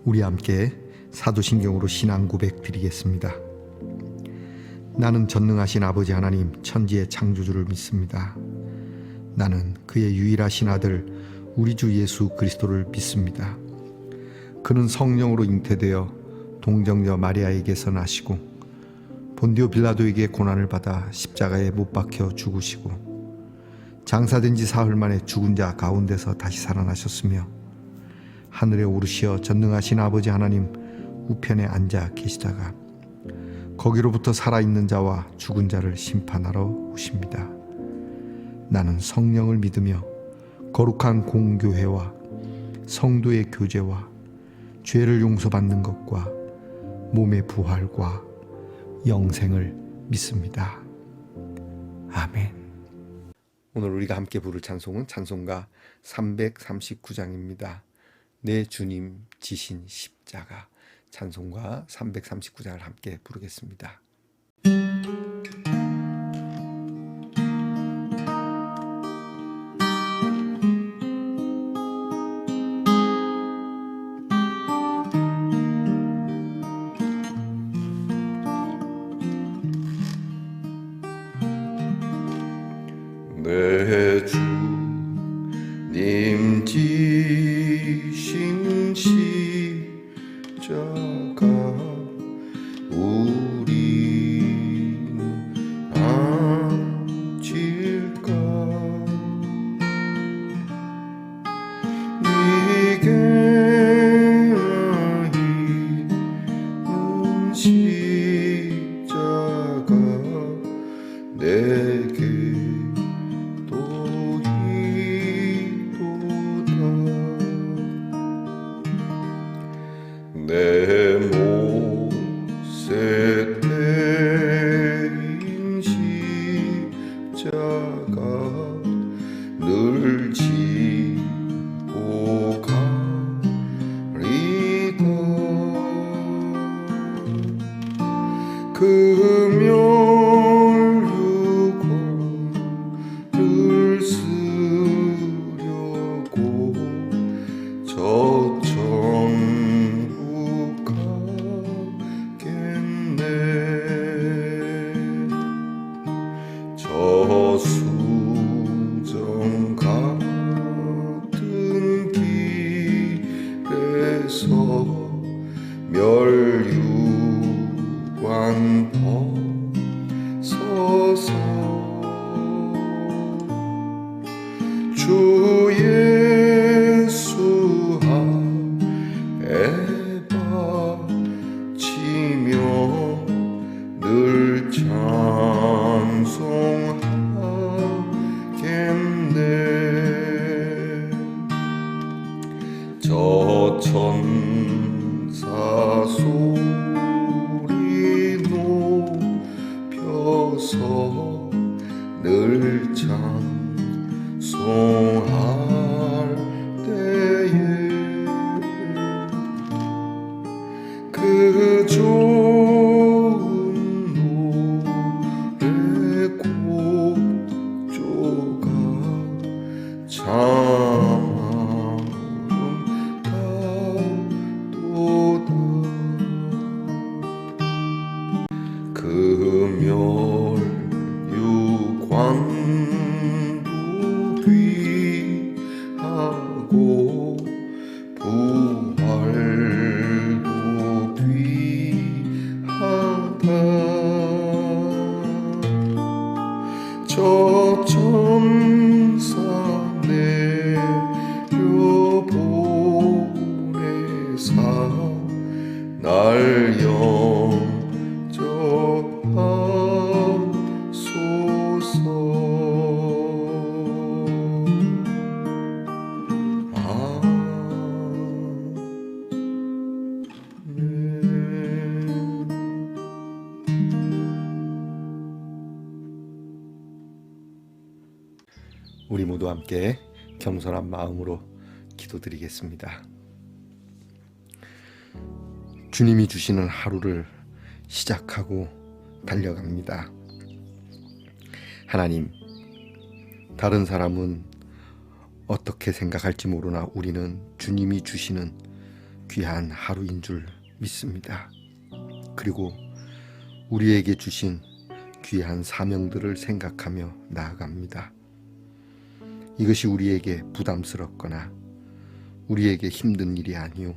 우리 함께 사도신경으로 신앙 고백 드리겠습니다. 나는 전능하신 아버지 하나님 천지의 창조주를 믿습니다. 나는 그의 유일하신 아들 우리 주 예수 그리스도를 믿습니다. 그는 성령으로 잉태되어 동정녀 마리아에게서 나시고 본디오 빌라도에게 고난을 받아 십자가에 못 박혀 죽으시고 장사된 지 사흘 만에 죽은 자 가운데서 다시 살아나셨으며 하늘에 오르시어 전능하신 아버지 하나님 우편에 앉아 계시다가 거기로부터 살아있는 자와 죽은 자를 심판하러 오십니다. 나는 성령을 믿으며 거룩한 공교회와 성도의 교제와 죄를 용서받는 것과 몸의 부활과 영생을 믿습니다. 아멘. 오늘 우리가 함께 부를 찬송은 찬송가 339장입니다. 내 주님 지신 십자가. 찬송가 339장을 함께 부르겠습니다. 내 주님 지신 십자가 우리는 안질까 네게 있는 십자가 내게 내 못새 때린 십자가 늘 지고 가리다 금혈유관을 쓰려고 천국 가겠네 저수정 같은 길에서 멸유관 벗어서 주 예수 앞에 바치며 늘 찬송하겠네 저 천사 소리 높여서 늘 찬송할 때에 그 좋은 노래 곡조가 참 아름답도다 금혈유관도 귀하고 부활도 귀하다 저 천사 내려보내사 날 우리 모두 함께 겸손한 마음으로 기도드리겠습니다. 주님이 주시는 하루를 시작하고 달려갑니다. 하나님, 다른 사람은 어떻게 생각할지 모르나 우리는 주님이 주시는 귀한 하루인 줄 믿습니다. 그리고 우리에게 주신 귀한 사명들을 생각하며 나아갑니다. 이것이 우리에게 부담스럽거나 우리에게 힘든 일이 아니요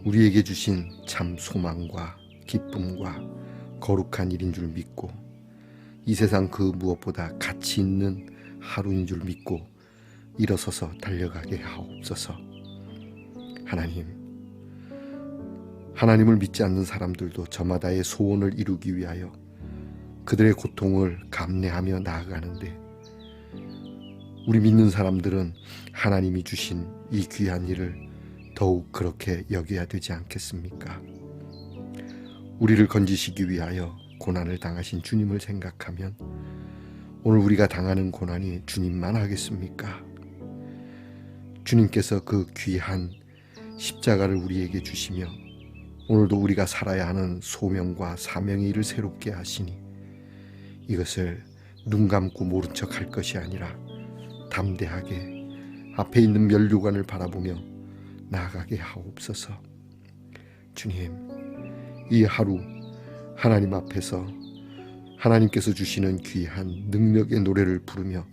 우리에게 주신 참 소망과 기쁨과 거룩한 일인 줄 믿고 이 세상 그 무엇보다 가치 있는 하루인 줄 믿고 일어서서 달려가게 하옵소서. 하나님을 믿지 않는 사람들도 저마다의 소원을 이루기 위하여 그들의 고통을 감내하며 나아가는데 우리 믿는 사람들은 하나님이 주신 이 귀한 일을 더욱 그렇게 여겨야 되지 않겠습니까? 우리를 건지시기 위하여 고난을 당하신 주님을 생각하면 오늘 우리가 당하는 고난이 주님만 하겠습니까? 주님께서 그 귀한 십자가를 우리에게 주시며 오늘도 우리가 살아야 하는 소명과 사명의 일을 새롭게 하시니 이것을 눈 감고 모른 척 할 것이 아니라 담대하게 앞에 있는 면류관을 바라보며 나아가게 하옵소서. 주님, 이 하루 하나님 앞에서 하나님께서 주시는 귀한 능력의 노래를 부르며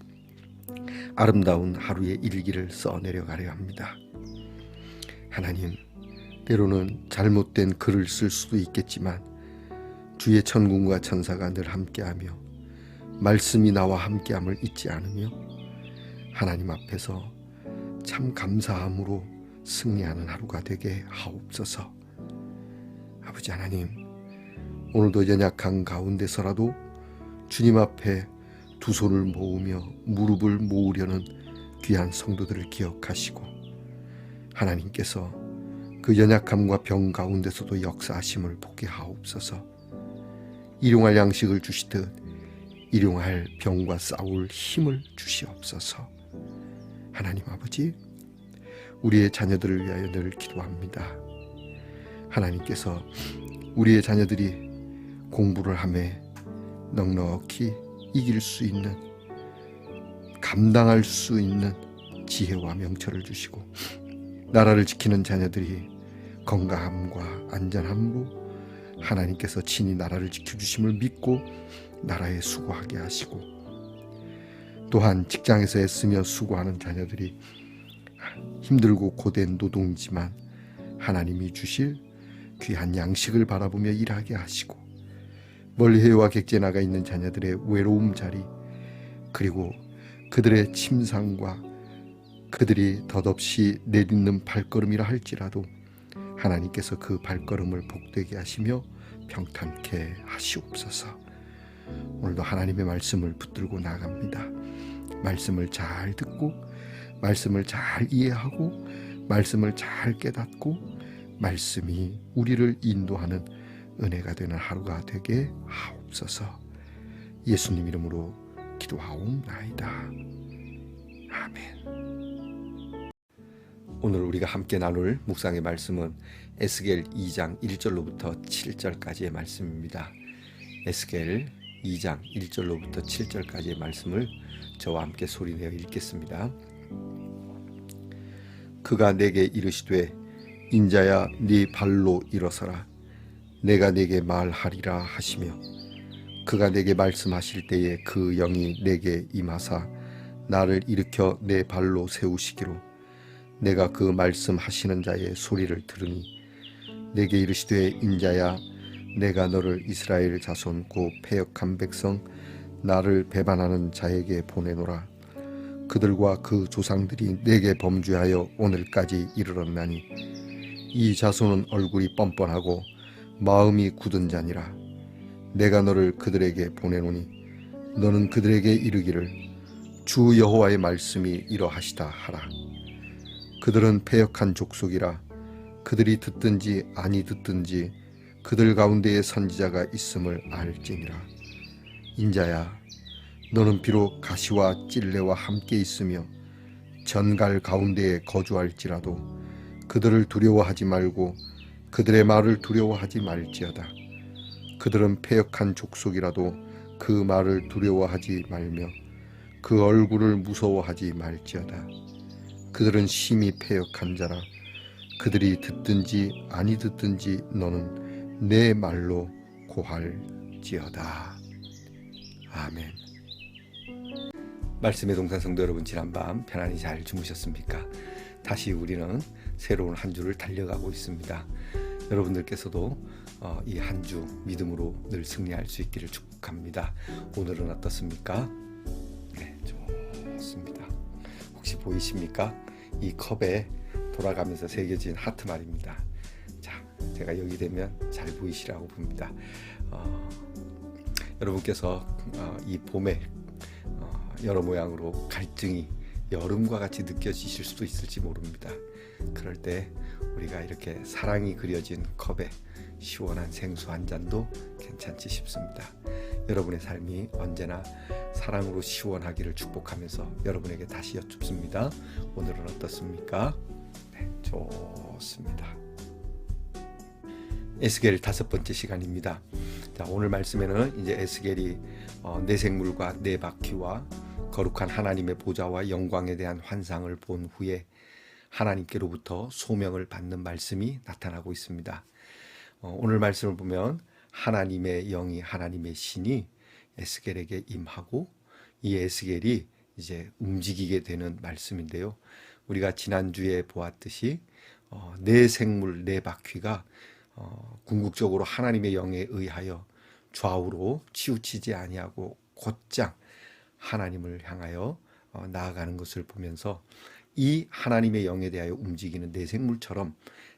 아름다운 하루의 일기를 써내려가려 합니다. 하나님, 때로는 잘못된 글을 쓸 수도 있겠지만 주의 천군과 천사가 늘 함께하며 말씀이 나와 함께함을 잊지 않으며 하나님 앞에서 참 감사함으로 승리하는 하루가 되게 하옵소서. 아버지 하나님, 오늘도 연약한 가운데서라도 주님 앞에 두 손을 모으며 무릎을 모으려는 귀한 성도들을 기억하시고 하나님께서 그 연약함과 병 가운데서도 역사하심을 보게 하옵소서. 일용할 양식을 주시듯 일용할 병과 싸울 힘을 주시옵소서. 하나님 아버지, 우리의 자녀들을 위하여 늘 기도합니다. 하나님께서 우리의 자녀들이 공부를 하며 넉넉히 이길 수 있는, 감당할 수 있는 지혜와 명철을 주시고 나라를 지키는 자녀들이 건강함과 안전함으로 하나님께서 친히 나라를 지켜주심을 믿고 나라에 수고하게 하시고 또한 직장에서 애쓰며 수고하는 자녀들이 힘들고 고된 노동이지만 하나님이 주실 귀한 양식을 바라보며 일하게 하시고 멀리 해외와 객지에 나가 있는 자녀들의 외로움 자리 그리고 그들의 침상과 그들이 덧없이 내딛는 발걸음이라 할지라도 하나님께서 그 발걸음을 복되게 하시며 평탄케 하시옵소서. 오늘도 하나님의 말씀을 붙들고 나갑니다. 말씀을 잘 듣고 말씀을 잘 이해하고 말씀을 잘 깨닫고 말씀이 우리를 인도하는 은혜가 되는 하루가 되게 하옵소서. 예수님 이름으로 기도하옵나이다. 아멘. 오늘 우리가 함께 나눌 묵상의 말씀은 에스겔 2장 1절로부터 7절까지의 말씀입니다. 에스겔 2장 1절로부터 7절까지의 말씀을 저와 함께 소리내어 읽겠습니다. 그가 내게 이르시되 인자야 네 발로 일어서라 내가 네게 말하리라 하시며 그가 내게 말씀하실 때에 그 영이 내게 임하사 나를 일으켜 내 발로 세우시기로 내가 그 말씀하시는 자의 소리를 들으니 내게 이르시되 인자야 내가 너를 이스라엘 자손 곧 패역한 백성 나를 배반하는 자에게 보내노라. 그들과 그 조상들이 내게 범죄하여 오늘까지 이르렀나니 이 자손은 얼굴이 뻔뻔하고 마음이 굳은 자니라. 내가 너를 그들에게 보내노니 너는 그들에게 이르기를 주 여호와의 말씀이 이러하시다 하라. 그들은 패역한 족속이라 그들이 듣든지 아니 듣든지 그들 가운데에 선지자가 있음을 알지니라. 인자야 너는 비록 가시와 찔레와 함께 있으며 전갈 가운데에 거주할지라도 그들을 두려워하지 말고 그들의 말을 두려워하지 말지어다. 그들은 패역한 족속이라도 그 말을 두려워하지 말며 그 얼굴을 무서워하지 말지어다. 그들은 심히 패역한 자라 그들이 듣든지 아니 듣든지 너는 내 말로 고할지어다. 아멘. 말씀의 동산 성도 여러분, 지난밤 편안히 잘 주무셨습니까? 다시 우리는 새로운 한 주를 달려가고 있습니다. 여러분들께서도 이 한 주 믿음으로 늘 승리할 수 있기를 축복합니다. 오늘은 어떻습니까? 네, 좋습니다. 혹시 보이십니까? 이 컵에 돌아가면서 새겨진 하트 말입니다. 자, 제가 여기 되면 잘 보이시라고 봅니다. 여러분께서 이 봄에 여러 모양으로 갈증이 여름과 같이 느껴지실 수도 있을지 모릅니다. 그럴 때 우리가 이렇게 사랑이 그려진 컵에 시원한 생수 한 잔도 괜찮지 싶습니다. 여러분의 삶이 언제나 사랑으로 시원하기를 축복하면서 여러분에게 다시 여쭙습니다. 오늘은 어떻습니까? 네, 좋습니다. 에스겔 5번째 시간입니다. 자, 오늘 말씀에는 이제 에스겔이 네 생물과 네 바퀴와 거룩한 하나님의 보좌와 영광에 대한 환상을 본 후에 하나님께로부터 소명을 받는 말씀이 나타나고 있습니다. 오늘 말씀을 보면 하나님의 영이, 하나님의 신이 에스겔에게 임하고 이 에스겔이 이제 움직이게 되는 말씀인데요. 우리가 지난주에 보았듯이 네 생물 네 바퀴가 궁극적으로 하나님의 영에 의하여 좌우로 치우치지 아니하고 곧장 하나님을 향하여 나아가는 것을 보면서 이 하나님의 영에 대하여 움직이는 네 생물처럼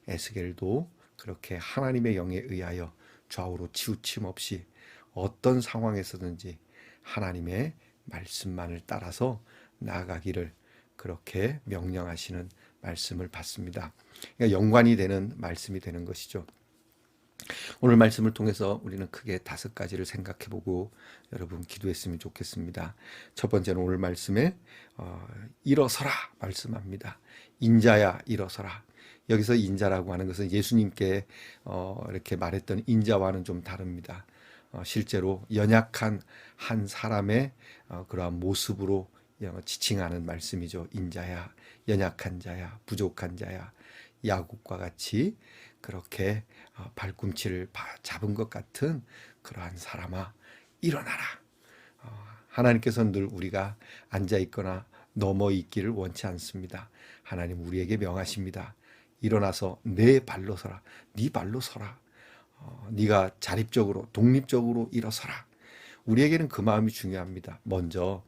에스겔도 그렇게 하나님의 영에 의하여 좌우로 치우침 없이 어떤 상황에서든지 하나님의 말씀만을 따라서 나아가기를 그렇게 명령하시는 말씀을 받습니다. 그러니까 연관이 되는 말씀이 되는 것이죠. 오늘 말씀을 통해서 우리는 크게 5가지를 생각해보고 여러분 기도했으면 좋겠습니다. 첫 번째는 오늘 말씀에 일어서라 말씀합니다. 인자야 일어서라. 여기서 인자라고 하는 것은 예수님께 이렇게 말했던 인자와는 좀 다릅니다. 실제로 연약한 한 사람의 그러한 모습으로 지칭하는 말씀이죠. 인자야, 연약한 자야, 부족한 자야, 야곱과 같이 그렇게 발꿈치를 잡은 것 같은 그러한 사람아 일어나라. 하나님께서는 늘 우리가 앉아있거나 넘어있기를 원치 않습니다. 하나님 우리에게 명하십니다. 일어나서 내 발로 서라. 네 발로 서라. 네가 자립적으로 독립적으로 일어서라. 우리에게는 그 마음이 중요합니다. 먼저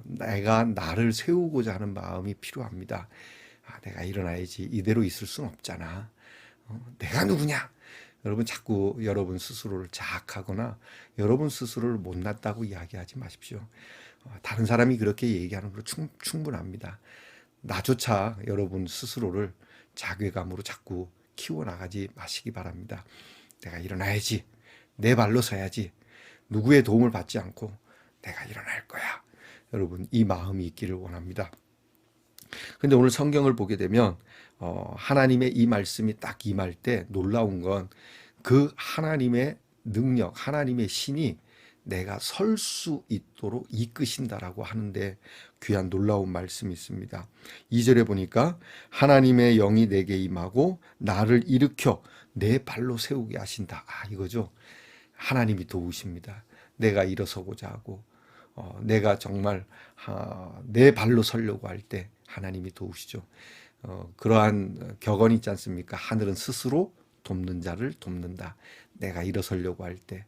내가 나를 세우고자 하는 마음이 필요합니다. 내가 일어나야지. 이대로 있을 수는 없잖아. 내가 누구냐? 여러분 자꾸 여러분 스스로를 자학하거나 여러분 스스로를 못났다고 이야기하지 마십시오. 다른 사람이 그렇게 얘기하는 걸로 충분합니다. 나조차 여러분 스스로를 자괴감으로 자꾸 키워나가지 마시기 바랍니다. 내가 일어나야지. 내 발로 서야지. 누구의 도움을 받지 않고 내가 일어날 거야. 여러분 이 마음이 있기를 원합니다. 근데 오늘 성경을 보게 되면 하나님의 이 말씀이 딱 임할 때 놀라운 건 그 하나님의 능력, 하나님의 신이 내가 설 수 있도록 이끄신다라고 하는데 귀한 놀라운 말씀이 있습니다. 2절에 보니까 하나님의 영이 내게 임하고 나를 일으켜 내 발로 세우게 하신다. 이거죠. 하나님이 도우십니다. 내가 일어서고자 하고 내가 정말 내 발로 서려고 할 때 하나님이 도우시죠. 그러한 격언이 있지 않습니까? 하늘은 스스로 돕는 자를 돕는다. 내가 일어서려고 할 때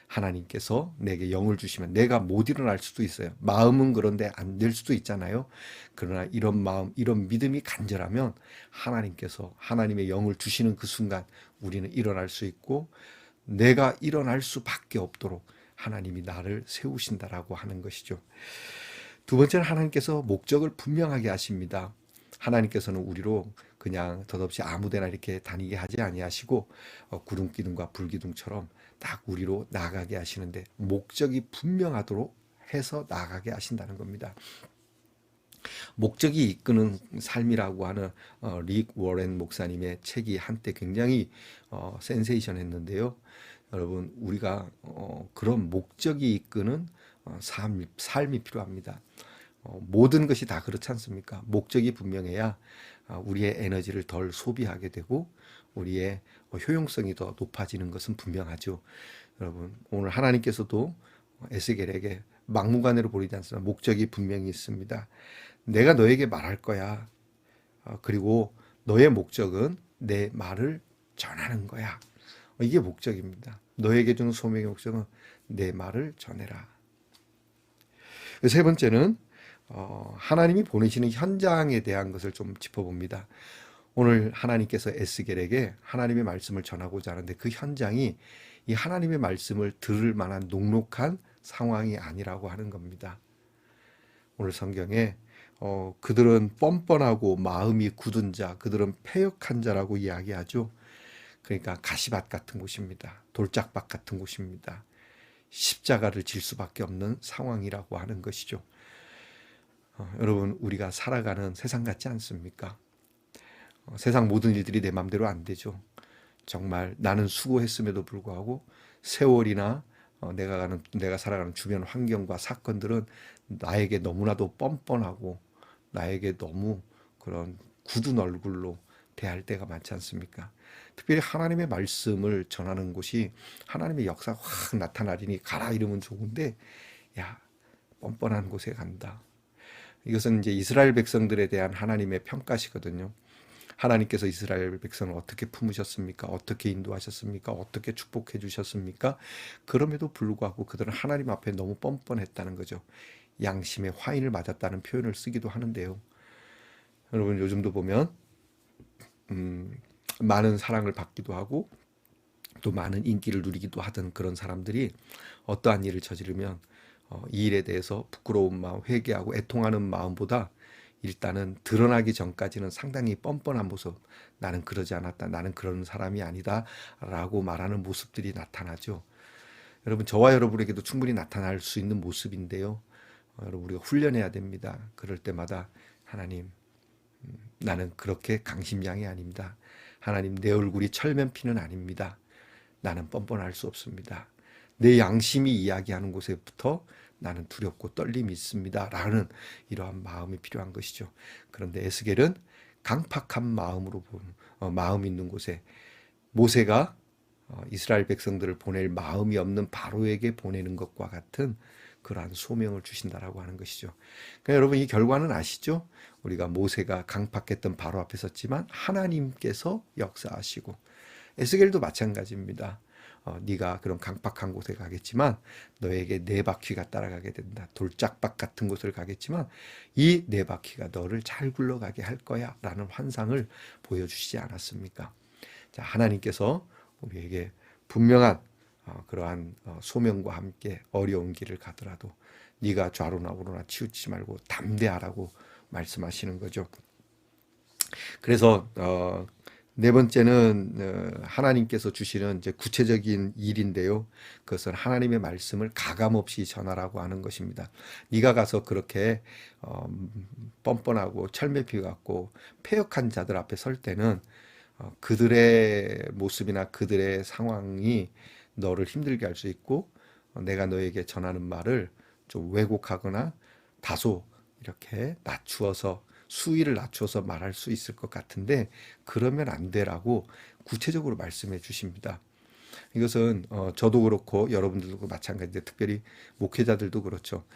하나님께서 내게 영을 주시면 내가 못 일어날 수도 있어요. 마음은 그런데 안 될 수도 있잖아요. 그러나 이런 마음, 이런 믿음이 간절하면 하나님께서 하나님의 영을 주시는 그 순간 우리는 일어날 수 있고 내가 일어날 수밖에 없도록 하나님이 나를 세우신다라고 하는 것이죠. 두 번째는 하나님께서 목적을 분명하게 하십니다. 하나님께서는 우리로 그냥 덧없이 아무데나 이렇게 다니게 하지 아니하시고 구름 기둥과 불 기둥처럼 딱 우리로 나가게 하시는데 목적이 분명하도록 해서 나가게 하신다는 겁니다. 목적이 이끄는 삶이라고 하는 릭 워렌 목사님의 책이 한때 굉장히 센세이션했는데요. 여러분 우리가 그런 목적이 이끄는 삶이 필요합니다. 모든 것이 다 그렇지 않습니까? 목적이 분명해야 우리의 에너지를 덜 소비하게 되고 우리의 효용성이 더 높아지는 것은 분명하죠. 여러분, 오늘 하나님께서도 에스겔에게 막무가내로 보이지 않습니다. 목적이 분명히 있습니다. 내가 너에게 말할 거야. 그리고 너의 목적은 내 말을 전하는 거야. 이게 목적입니다. 너에게 주는 소명의 목적은 내 말을 전해라. 세 번째는 하나님이 보내시는 현장에 대한 것을 좀 짚어봅니다. 오늘 하나님께서 에스겔에게 하나님의 말씀을 전하고자 하는데 그 현장이 이 하나님의 말씀을 들을 만한 녹록한 상황이 아니라고 하는 겁니다. 오늘 성경에 그들은 뻔뻔하고 마음이 굳은 자, 그들은 패역한 자라고 이야기하죠. 그러니까 가시밭 같은 곳입니다. 돌짝밭 같은 곳입니다. 십자가를 질 수밖에 없는 상황이라고 하는 것이죠. 여러분, 우리가 살아가는 세상 같지 않습니까? 세상 모든 일들이 내 맘대로 안 되죠. 정말 나는 수고했음에도 불구하고 세월이나 내가 살아가는 주변 환경과 사건들은 나에게 너무나도 뻔뻔하고 나에게 너무 그런 굳은 얼굴로 대할 때가 많지 않습니까? 특별히 하나님의 말씀을 전하는 곳이 하나님의 역사가 확 나타나리니 가라 이러면 좋은데, 야, 뻔뻔한 곳에 간다. 이것은 이제 이스라엘 백성들에 대한 하나님의 평가시거든요. 하나님께서 이스라엘 백성을 어떻게 품으셨습니까? 어떻게 인도하셨습니까? 어떻게 축복해 주셨습니까? 그럼에도 불구하고 그들은 하나님 앞에 너무 뻔뻔했다는 거죠. 양심의 화인을 맞았다는 표현을 쓰기도 하는데요. 여러분, 요즘도 보면 많은 사랑을 받기도 하고 또 많은 인기를 누리기도 하던 그런 사람들이 어떠한 일을 저지르면 이 일에 대해서 부끄러운 마음, 회개하고 애통하는 마음보다 일단은 드러나기 전까지는 상당히 뻔뻔한 모습, 나는 그러지 않았다, 나는 그런 사람이 아니다 라고 말하는 모습들이 나타나죠. 여러분, 저와 여러분에게도 충분히 나타날 수 있는 모습인데요. 여러분, 우리가 훈련해야 됩니다. 그럴 때마다 하나님, 나는 그렇게 강심장이 아닙니다. 하나님, 내 얼굴이 철면피는 아닙니다. 나는 뻔뻔할 수 없습니다. 내 양심이 이야기하는 곳에부터 나는 두렵고 떨림이 있습니다. 라는 이러한 마음이 필요한 것이죠. 그런데 에스겔은 강팍한 마음으로 마음 있는 곳에 모세가 이스라엘 백성들을 보낼 마음이 없는 바로에게 보내는 것과 같은 그러한 소명을 주신다라고 하는 것이죠. 그러니까 여러분, 이 결과는 아시죠? 우리가 모세가 강팍했던 바로 앞에 섰지만 하나님께서 역사하시고, 에스겔도 마찬가지입니다. 네가 그런 강팍한 곳에 가겠지만 너에게 네 바퀴가 따라가게 된다. 돌짝밭 같은 곳을 가겠지만 이 네 바퀴가 너를 잘 굴러가게 할 거야 라는 환상을 보여주시지 않았습니까? 자, 하나님께서 우리에게 분명한 그러한 소명과 함께 어려운 길을 가더라도 네가 좌로나 우로나 치우치지 말고 담대하라고 말씀하시는 거죠. 그래서 네 번째는 하나님께서 주시는 이제 구체적인 일인데요. 그것은 하나님의 말씀을 가감없이 전하라고 하는 것입니다. 네가 가서 그렇게 뻔뻔하고 철매피 같고 패역한 자들 앞에 설 때는 그들의 모습이나 그들의 상황이 너를 힘들게 할 수 있고 내가 너에게 전하는 말을 좀 왜곡하거나 다소 이렇게 낮추어서 수위를 낮추어서 말할 수 있을 것 같은데 그러면 안 되라고 구체적으로 말씀해 주십니다. 이것은 저도 그렇고 여러분들도 마찬가지인데 특별히 목회자들도 그렇죠.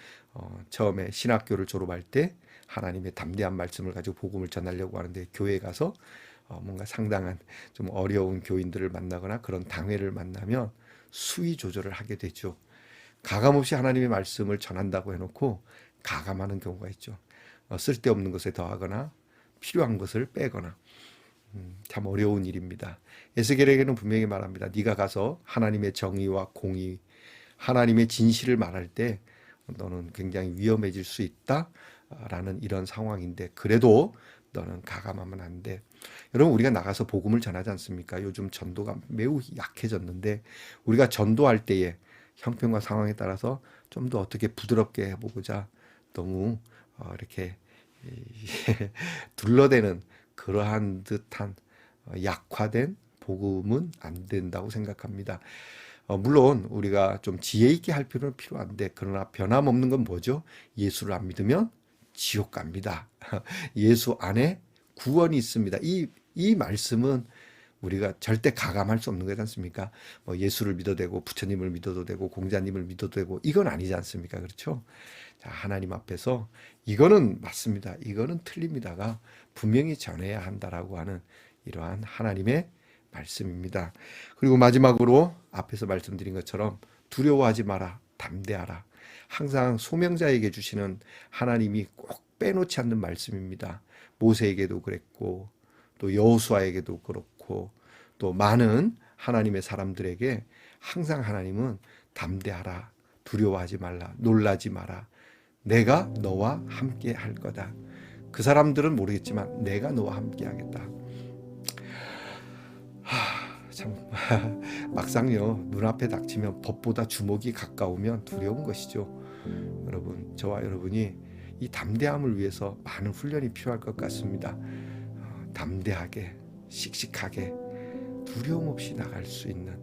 처음에 신학교를 졸업할 때 하나님의 담대한 말씀을 가지고 복음을 전하려고 하는데 교회에 가서 뭔가 상당한 좀 어려운 교인들을 만나거나 그런 당회를 만나면 수위 조절을 하게 되죠. 가감없이 하나님의 말씀을 전한다고 해놓고 가감하는 경우가 있죠. 쓸데없는 것에 더하거나 필요한 것을 빼거나 참 어려운 일입니다. 에스겔에게는 분명히 말합니다. 네가 가서 하나님의 정의와 공의, 하나님의 진실을 말할 때 너는 굉장히 위험해질 수 있다라는 이런 상황인데 그래도 너는 가감하면 안 돼. 여러분, 우리가 나가서 복음을 전하지 않습니까? 요즘 전도가 매우 약해졌는데 우리가 전도할 때에 형편과 상황에 따라서 좀 더 어떻게 부드럽게 해보고자 너무 이렇게 둘러대는 그러한 듯한 약화된 복음은 안 된다고 생각합니다. 물론 우리가 좀 지혜 있게 할 필요는 필요한데 그러나 변함없는 건 뭐죠? 예수를 안 믿으면 지옥 갑니다. 예수 안에 구원이 있습니다. 이 말씀은 우리가 절대 가감할 수 없는 거지 않습니까? 뭐 예수를 믿어도 되고 부처님을 믿어도 되고 공자님을 믿어도 되고 이건 아니지 않습니까? 그렇죠? 자, 하나님 앞에서 이거는 맞습니다. 이거는 틀립니다가 분명히 전해야 한다라고 하는 이러한 하나님의 말씀입니다. 그리고 마지막으로 앞에서 말씀드린 것처럼 두려워하지 마라, 담대하라. 항상 소명자에게 주시는 하나님이 꼭 빼놓지 않는 말씀입니다. 모세에게도 그랬고 또 여호수아에게도 그렇고 또 많은 하나님의 사람들에게 항상 하나님은 담대하라, 두려워하지 말라, 놀라지 마라. 내가 너와 함께 할 거다. 그 사람들은 모르겠지만 내가 너와 함께 하겠다. 참 막상요 눈앞에 닥치면 법보다 주먹이 가까우면 두려운 것이죠. 여러분, 저와 여러분이 이 담대함을 위해서 많은 훈련이 필요할 것 같습니다. 담대하게, 씩씩하게, 두려움 없이 나갈 수 있는,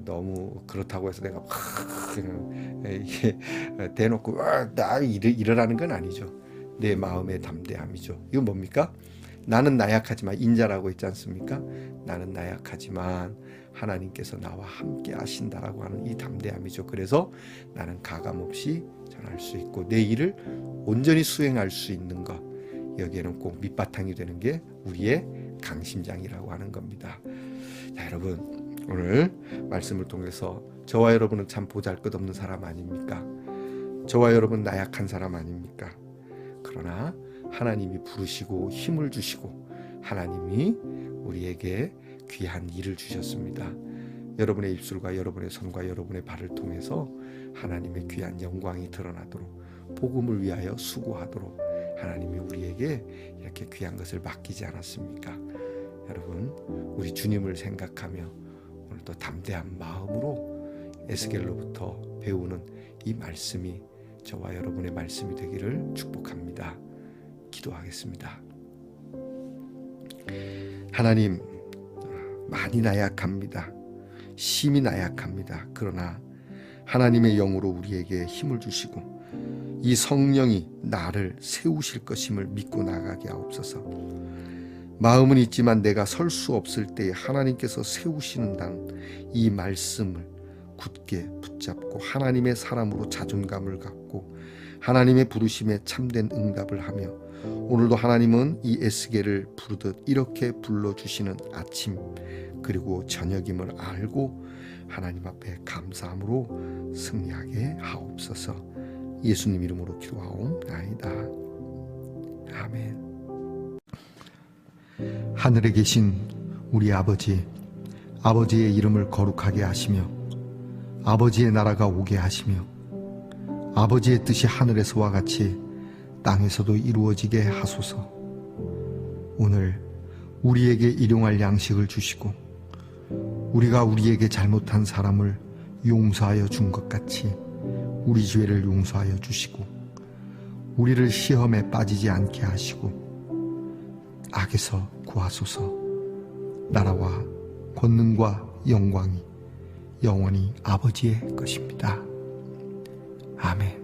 너무 그렇다고 해서 내가 이게 대놓고 나 이러라는 건 아니죠. 내 마음의 담대함이죠. 이건 뭡니까? 나는 나약하지만, 인자라고 있지 않습니까? 나는 나약하지만 하나님께서 나와 함께 하신다라고 하는 이 담대함이죠. 그래서 나는 가감없이 전할 수 있고 내 일을 온전히 수행할 수 있는 것, 여기에는 꼭 밑바탕이 되는 게 우리의 강심장이라고 하는 겁니다. 자, 여러분, 오늘 말씀을 통해서 저와 여러분은 참 보잘것없는 사람 아닙니까? 저와 여러분 나약한 사람 아닙니까? 그러나 하나님이 부르시고 힘을 주시고 하나님이 우리에게 귀한 일을 주셨습니다. 여러분의 입술과 여러분의 손과 여러분의 발을 통해서 하나님의 귀한 영광이 드러나도록, 복음을 위하여 수고하도록 하나님이 우리에게 이렇게 귀한 것을 맡기지 않았습니까? 여러분, 우리 주님을 생각하며 오늘도 담대한 마음으로 에스겔로부터 배우는 이 말씀이 저와 여러분의 말씀이 되기를 축복합니다. 기도하겠습니다. 하나님, 많이 나약합니다. 심히 나약합니다. 그러나 하나님의 영으로 우리에게 힘을 주시고 이 성령이 나를 세우실 것임을 믿고 나가게 하옵소서. 마음은 있지만 내가 설 수 없을 때에 하나님께서 세우신다는 이 말씀을 굳게 붙잡고 하나님의 사람으로 자존감을 갖고 하나님의 부르심에 참된 응답을 하며 오늘도 하나님은 이 에스겔을 부르듯 이렇게 불러주시는 아침 그리고 저녁임을 알고 하나님 앞에 감사함으로 승리하게 하옵소서. 예수님 이름으로 기도하옵나이다. 아멘. 하늘에 계신 우리 아버지, 아버지의 이름을 거룩하게 하시며 아버지의 나라가 오게 하시며 아버지의 뜻이 하늘에서와 같이 땅에서도 이루어지게 하소서. 오늘 우리에게 일용할 양식을 주시고 우리가 우리에게 잘못한 사람을 용서하여 준 것 같이 우리 죄를 용서하여 주시고 우리를 시험에 빠지지 않게 하시고 악에서 구하소서. 나라와 권능과 영광이 영원히 아버지의 것입니다. 아멘.